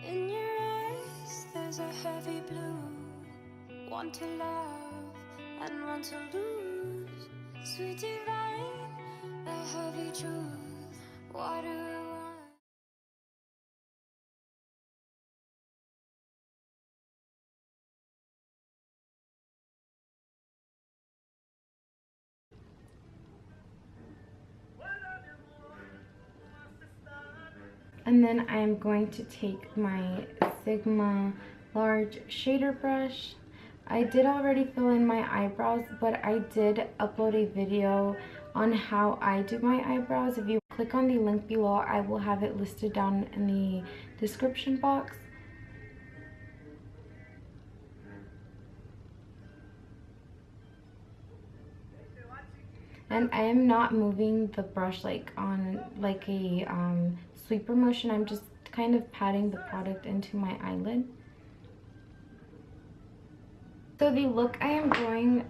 In your eyes, there's a heavy blue. One to love and one to lose. Sweet divine, the heavy truth. What do I want? And then I'm going to take my Sigma large shader brush. I did already fill in my eyebrows, but I did upload a video on how I do my eyebrows. If you click on the link below, I will have it listed down in the description box. And I am not moving the brush like on like a sweeper motion. I'm just kind of patting the product into my eyelid. So the look I am going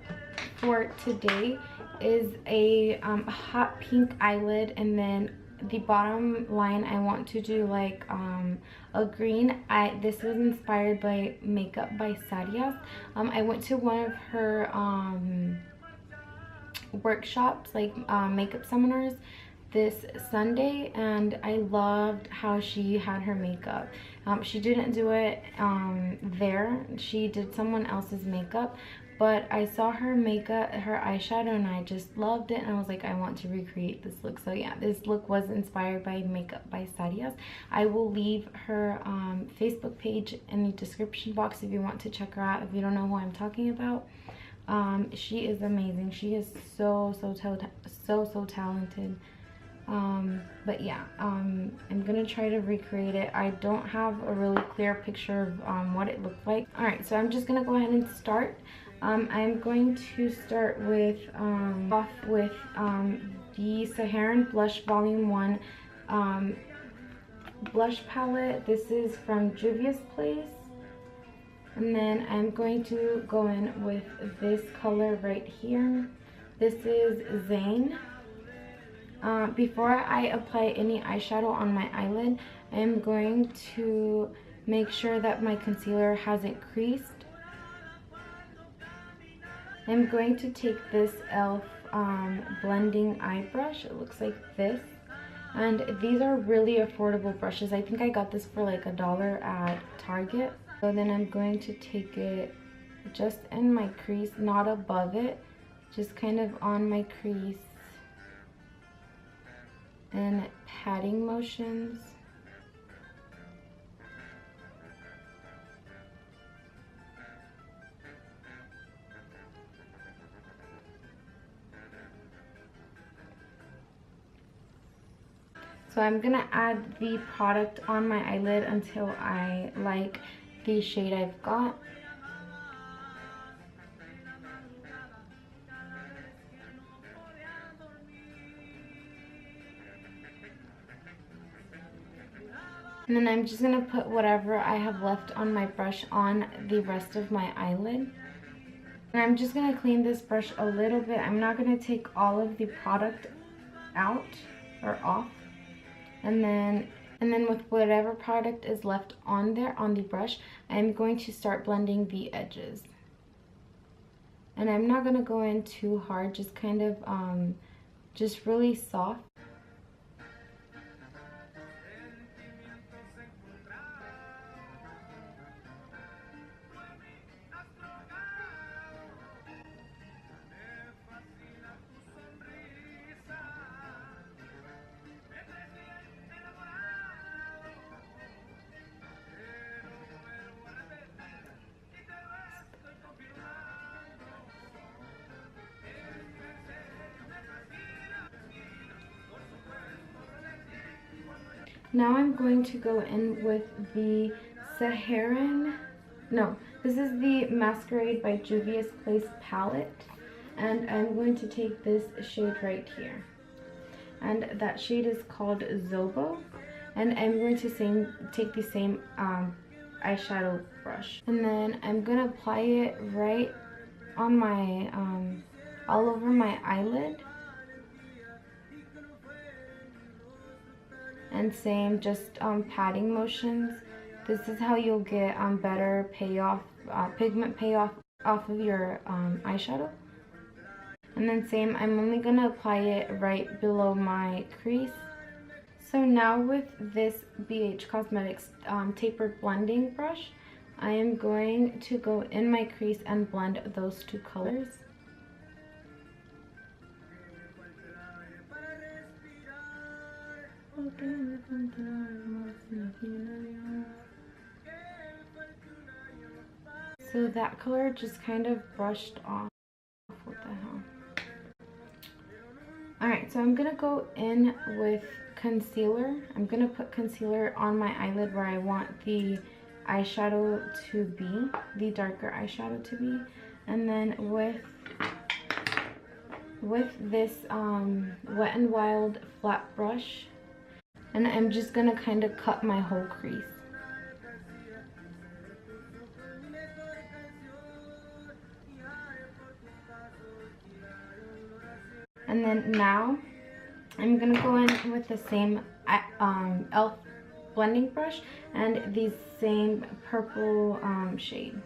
for today is a hot pink eyelid, and then the bottom line I want to do like a green. This was inspired by Makeup by Sadias. I went to one of her workshops, like makeup seminars this Sunday, and I loved how she had her makeup. She didn't do it there, she did someone else's makeup, but I saw her makeup, her eyeshadow, and I just loved it, and I was like, I want to recreate this look. So yeah, this look was inspired by Makeup by Sadias. I will leave her Facebook page in the description box if you want to check her out, if you don't know who I'm talking about. She is amazing. She is so talented. But yeah, I'm gonna try to recreate it. I don't have a really clear picture of what it looked like. All right, so I'm just gonna go ahead and start. I'm going to start with the Saharan Blush Volume 1 blush palette. This is from Juvia's Place. And then I'm going to go in with this color right here. This is Zane. Before I apply any eyeshadow on my eyelid, I'm going to make sure that my concealer hasn't creased. I'm going to take this e.l.f. blending eye brush. It looks like this. And these are really affordable brushes. I think I got this for like $1 at Target. So then I'm going to take it just in my crease, not above it, just kind of on my crease, and patting motions. So I'm gonna add the product on my eyelid until I like the shade I've got. And then I'm just gonna put whatever I have left on my brush on the rest of my eyelid. And I'm just gonna clean this brush a little bit. I'm not gonna take all of the product out or off. And then with whatever product is left on there on the brush, I'm going to start blending the edges. And I'm not going to go in too hard, just kind of just really soft. Now I'm going to go in with the this is the Masquerade by Juvia's Place palette, and I'm going to take this shade right here, and that shade is called Zobo, and I'm going to take the same eyeshadow brush, and then I'm gonna apply it right on my all over my eyelid. And same, just patting motions This is how you'll get better payoff, pigment payoff off of your eyeshadow. And then same, I'm only going to apply it right below my crease. So now with this BH Cosmetics tapered blending brush, I am going to go in my crease and blend those two colors. So that color just kind of brushed off. What the hell? Alright, so I'm going to go in with concealer. I'm going to put concealer on my eyelid where I want the eyeshadow to be, the darker eyeshadow to be. And then with this Wet n Wild flat brush, and I'm just going to kind of cut my whole crease. And then now I'm going to go in with the same e.l.f. blending brush and the same purple shade.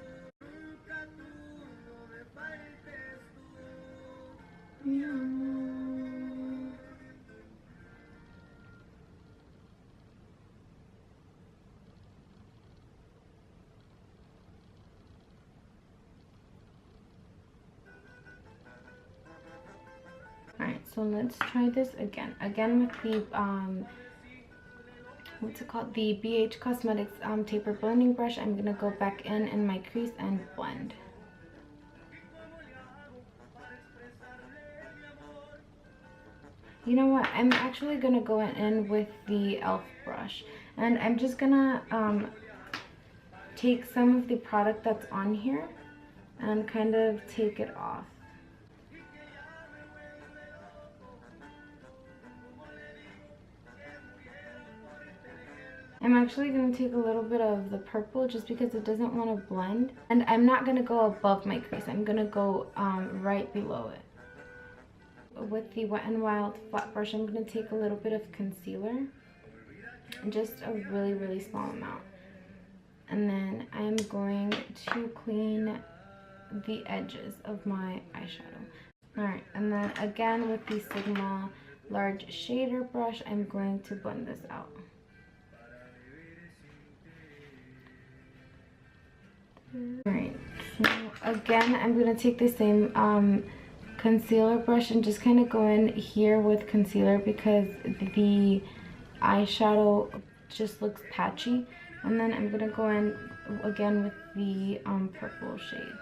Alright, so let's try this again. Again with the, what's it called? The BH Cosmetics taper blending brush. I'm going to go back in my crease and blend. You know what? I'm actually going to go in with the e.l.f. brush. And I'm just going to take some of the product that's on here and kind of take it off. I'm actually going to take a little bit of the purple just because it doesn't want to blend. And I'm not going to go above my crease. I'm going to go right below it. With the Wet n Wild flat brush, I'm going to take a little bit of concealer. Just a really, really small amount. And then I'm going to clean the edges of my eyeshadow. Alright, and then again with the Sigma large shader brush, I'm going to blend this out. Alright, so again, I'm going to take the same concealer brush and just kind of go in here with concealer because the eyeshadow just looks patchy. And then I'm going to go in again with the purple shade.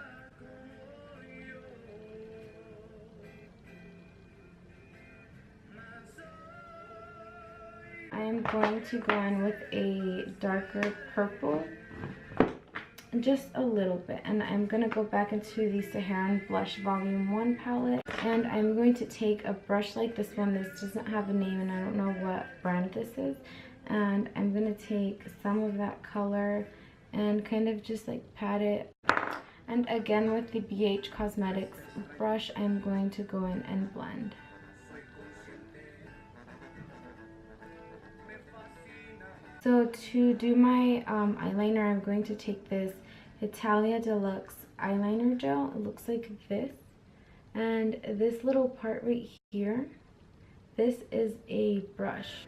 I am going to go in with a darker purple. Just a little bit, and I'm going to go back into the Saharan Blush Volume 1 palette, and I'm going to take a brush like this one. This doesn't have a name and I don't know what brand this is, and I'm going to take some of that color and kind of just like pat it. And again with the BH Cosmetics brush, I'm going to go in and blend. So to do my eyeliner, I'm going to take this Italia Deluxe eyeliner gel. It looks like this. And this little part right here, this is a brush.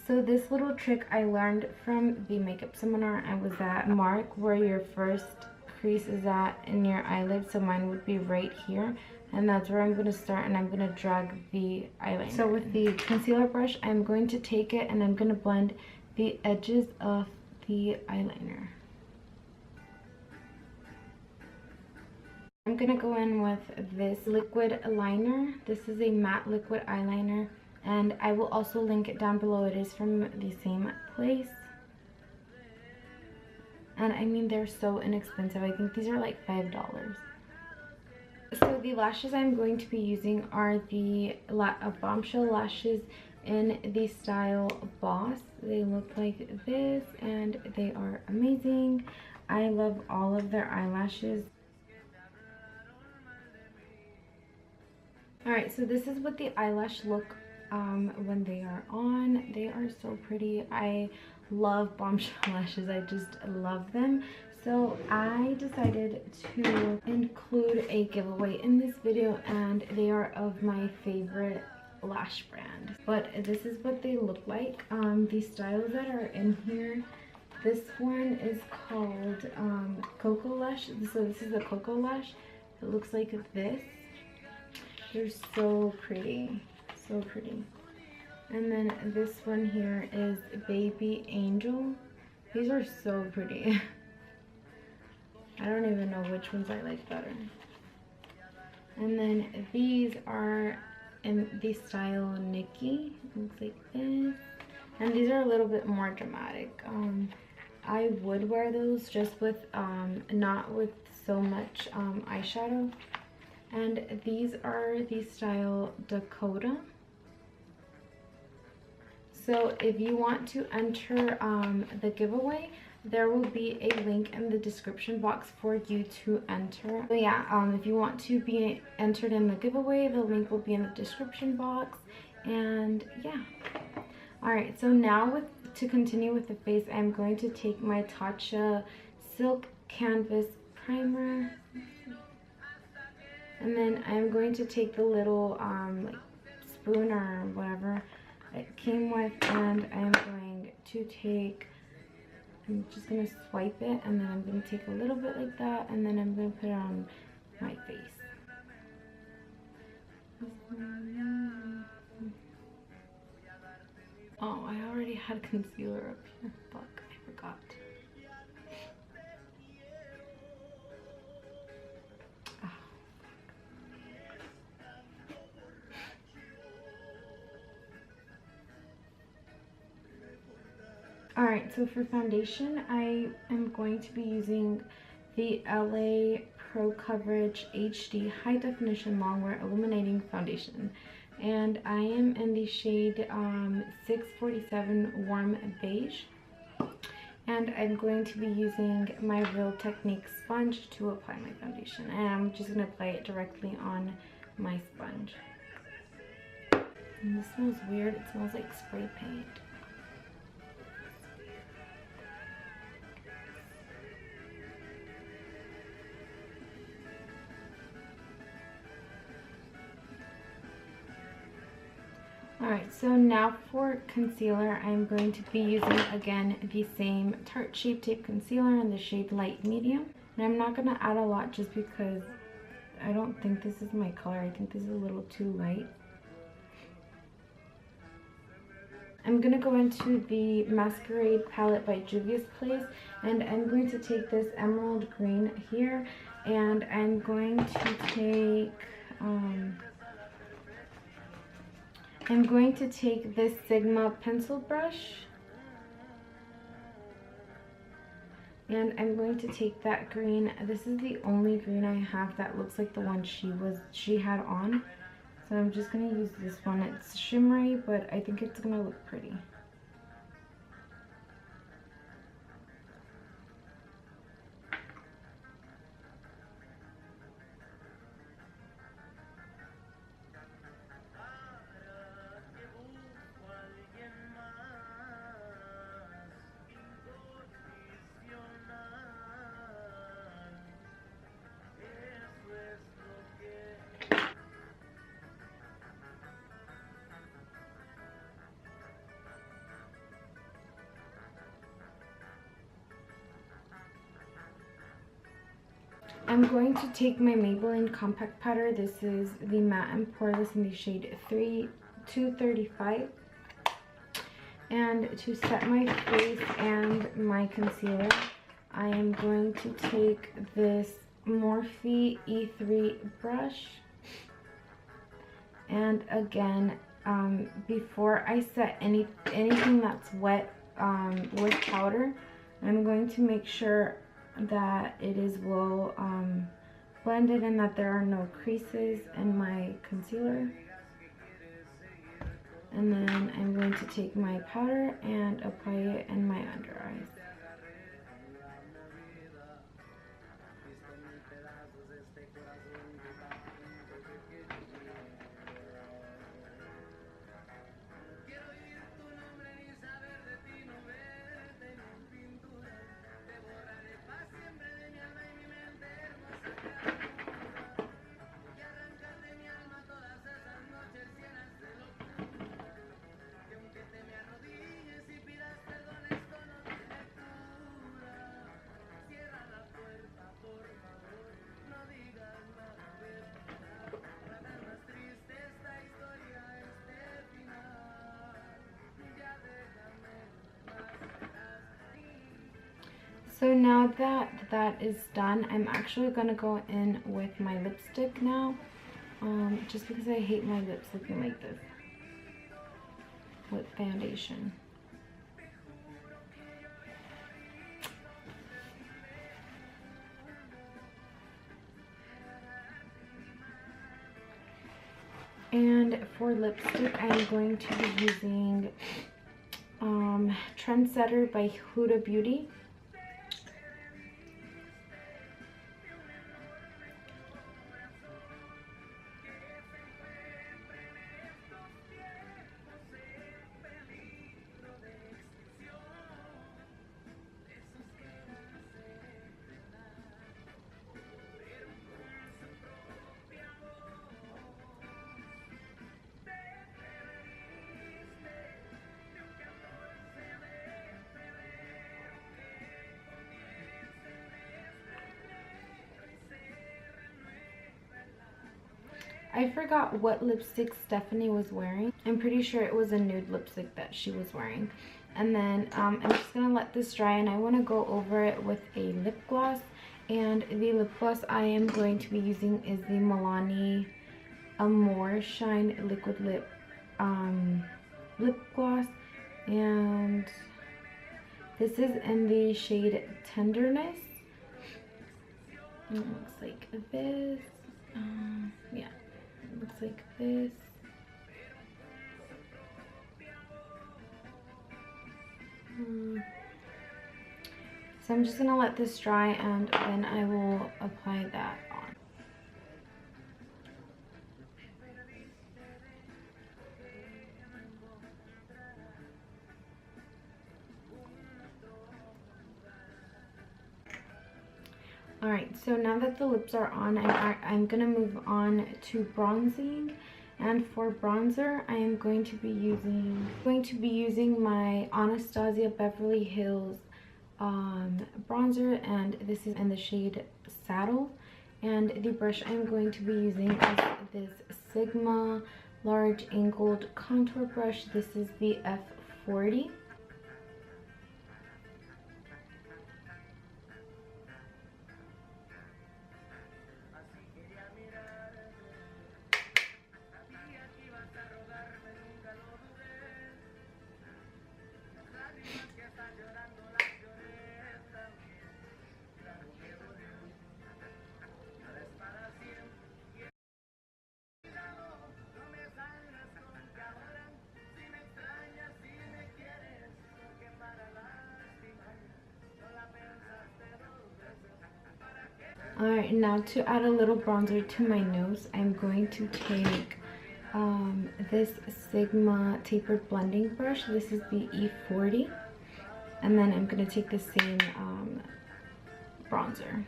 So this little trick I learned from the makeup seminar. I was at mark where your first crease is at in your eyelid. So mine would be right here. And that's where I'm going to start, and I'm going to drag the eyeliner. So with the concealer brush, I'm going to take it and I'm going to blend the edges of the eyeliner. I'm going to go in with this liquid liner. This is a matte liquid eyeliner, and I will also link it down below. It is from the same place. And I mean, they're so inexpensive. I think these are like $5. So the lashes I'm going to be using are the Bombshell lashes in the style Boss. They look like this and they are amazing. I love all of their eyelashes. Alright, so this is what the eyelash look when they are on. They are so pretty. I love bombshell lashes. I just love them. So I decided to include a giveaway in this video, and they are of my favorite lash brand. But this is what they look like. The styles that are in here, this one is called Cocoa Lash. So this is a Cocoa Lash. It looks like this. They're so pretty, so pretty. And then this one here is Baby Angel. These are so pretty. I don't even know which ones I like better. And then these are in the style Nikki. It looks like this. And these are a little bit more dramatic. I would wear those just with, not with so much eyeshadow. And these are the style Dakota. So if you want to enter the giveaway, there will be a link in the description box for you to enter. So yeah, if you want to be entered in the giveaway, the link will be in the description box. And yeah. Alright, so now to continue with the face, I'm going to take my Tatcha Silk Canvas Primer. And then I'm going to take the little like spoon or whatever it came with, and I'm going to take, I'm just going to swipe it, and then I'm going to take a little bit like that, and then I'm going to put it on my face. Oh, I already had concealer up here. Fuck, I forgot. Alright, so for foundation, I am going to be using the LA Pro Coverage HD High Definition Longwear Illuminating Foundation. And I am in the shade 647 Warm Beige. And I'm going to be using my Real Technique sponge to apply my foundation. And I'm just going to apply it directly on my sponge. And this smells weird. It smells like spray paint. Alright, so now for concealer, I'm going to be using, again, the same Tarte Shape Tape Concealer in the shade Light Medium. And I'm not going to add a lot just because I don't think this is my color. I think this is a little too light. I'm going to go into the Masquerade palette by Juvia's Place, and I'm going to take this emerald green here, and I'm going to take this Sigma pencil brush, and I'm going to take that green. This is the only green I have that looks like the one she had on. So I'm just going to use this one. It's shimmery, but I think it's going to look pretty. I'm going to take my Maybelline Compact Powder. This is the Matte and Poreless in the shade 235. And to set my face and my concealer, I am going to take this Morphe E3 brush. And again, before I set anything that's wet with powder, I'm going to make sure that it is well blended and that there are no creases in my concealer. And then I'm going to take my powder and apply it in my under eyes. So now that that is done, I'm actually gonna go in with my lipstick now. Just because I hate my lips looking like this with foundation. And for lipstick, I'm going to be using Trendsetter by Huda Beauty. I forgot what lipstick Stephanie was wearing. I'm pretty sure it was a nude lipstick that she was wearing. And then I'm just going to let this dry, and I want to go over it with a lip gloss. And the lip gloss I am going to be using is the Milani Amore Shine Liquid Lip gloss. And this is in the shade Tenderness. It looks like this. Yeah. It looks like this. So I'm just gonna let this dry, and then I will apply that on. Alright, so now that the lips are on, I'm gonna move on to bronzing. And for bronzer, I am going to be using my Anastasia Beverly Hills bronzer, and this is in the shade Saddle. And the brush I'm going to be using is this Sigma large angled contour brush. This is the F40. Alright, now to add a little bronzer to my nose, I'm going to take this Sigma tapered blending brush. This is the E40. And then I'm going to take the same bronzer.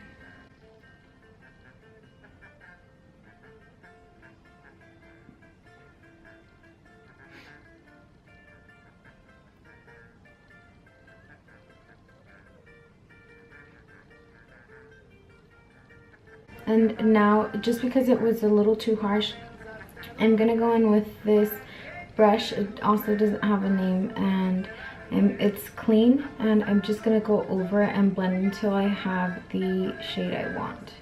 And now, just because it was a little too harsh, I'm gonna go in with this brush. It also doesn't have a name, and it's clean, and I'm just gonna go over it and blend until I have the shade I want.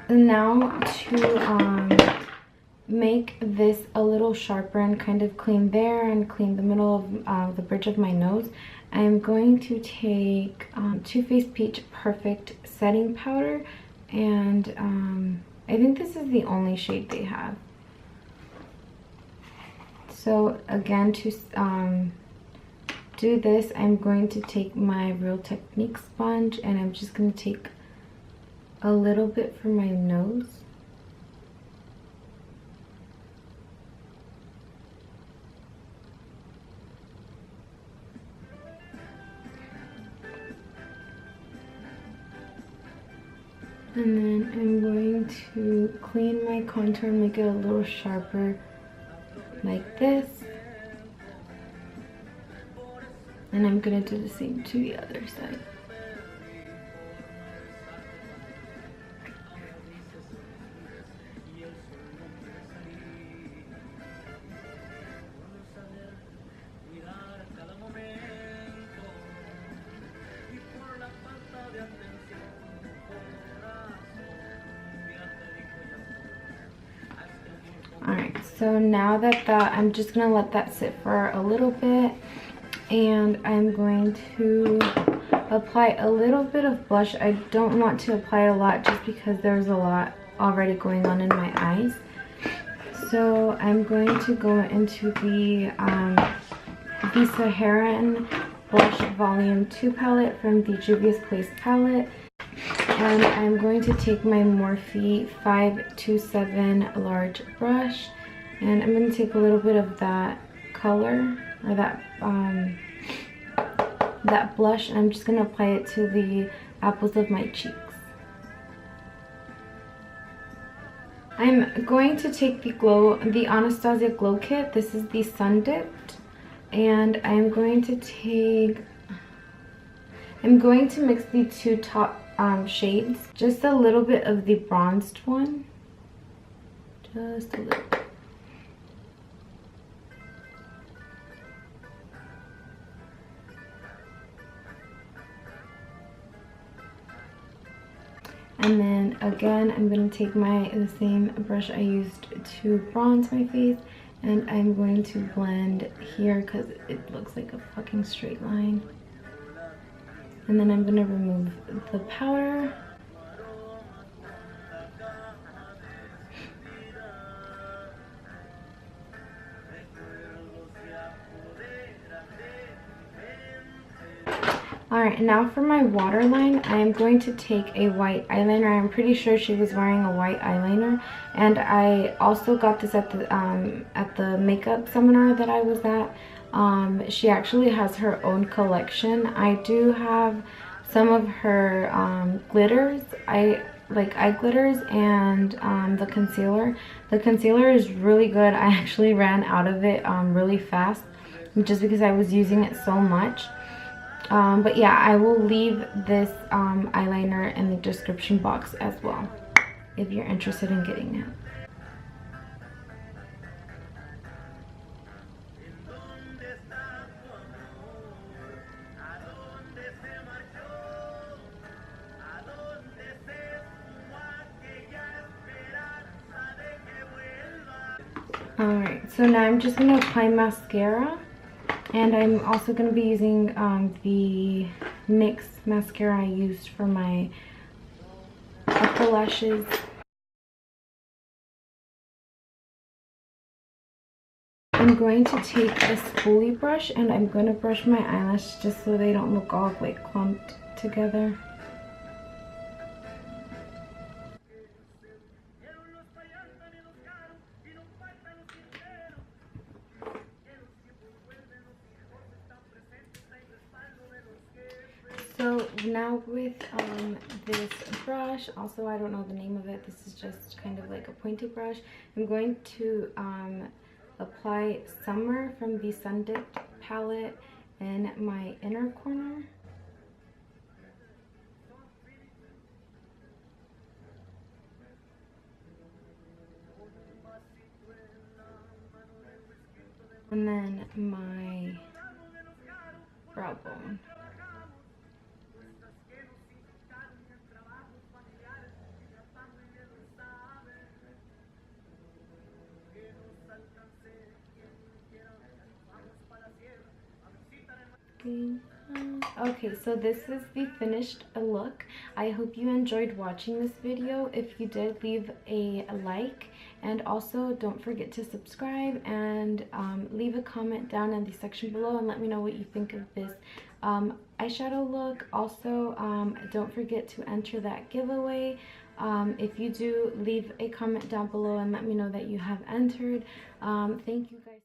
And now to make this a little sharper and kind of clean there and clean the middle of the bridge of my nose, I'm going to take Too Faced Peach Perfect Setting Powder, and I think this is the only shade they have. So again, to do this, I'm going to take my Real Technique sponge, and I'm just going to take a little bit for my nose. And then I'm going to clean my contour and make it a little sharper like this. And I'm going to do the same to the other side. So now that I'm just gonna let that sit for a little bit, and I'm going to apply a little bit of blush. I don't want to apply a lot just because there's a lot already going on in my eyes. So I'm going to go into the Saharan Blush Volume 2 palette from the Juvia's Place palette. And I'm going to take my Morphe 527 large brush, and I'm going to take a little bit of that color, or that blush, and I'm just going to apply it to the apples of my cheeks. I'm going to take the Anastasia Glow Kit. This is the Sun Dipped, and I'm going to mix the two top shades. Just a little bit of the bronzed one. Just a little. And then again, I'm going to take the same brush I used to bronze my face, and I'm going to blend here because it looks like a fucking straight line. And then I'm going to remove the powder. Alright, now for my waterline, I am going to take a white eyeliner. I'm pretty sure she was wearing a white eyeliner. And I also got this at the makeup seminar that I was at. She actually has her own collection. I do have some of her glitters. I like eye glitters and the concealer. The concealer is really good. I actually ran out of it really fast just because I was using it so much. But yeah, I will leave this eyeliner in the description box as well if you're interested in getting it. Alright, so now I'm just going to apply mascara. And I'm also going to be using the NYX mascara I used for my upper lashes. I'm going to take a spoolie brush, and I'm going to brush my eyelashes just so they don't look all like clumped together. So now with this brush, also I don't know the name of it, this is just kind of like a pointy brush, I'm going to apply Summer from the Sun Dipped palette in my inner corner. And then my brow bone. Okay, so this is the finished look. I hope you enjoyed watching this video. If you did, leave a like, and also don't forget to subscribe, and leave a comment down in the section below and let me know what you think of this eyeshadow look. Also, don't forget to enter that giveaway. If you do, leave a comment down below and let me know that you have entered. Thank you guys.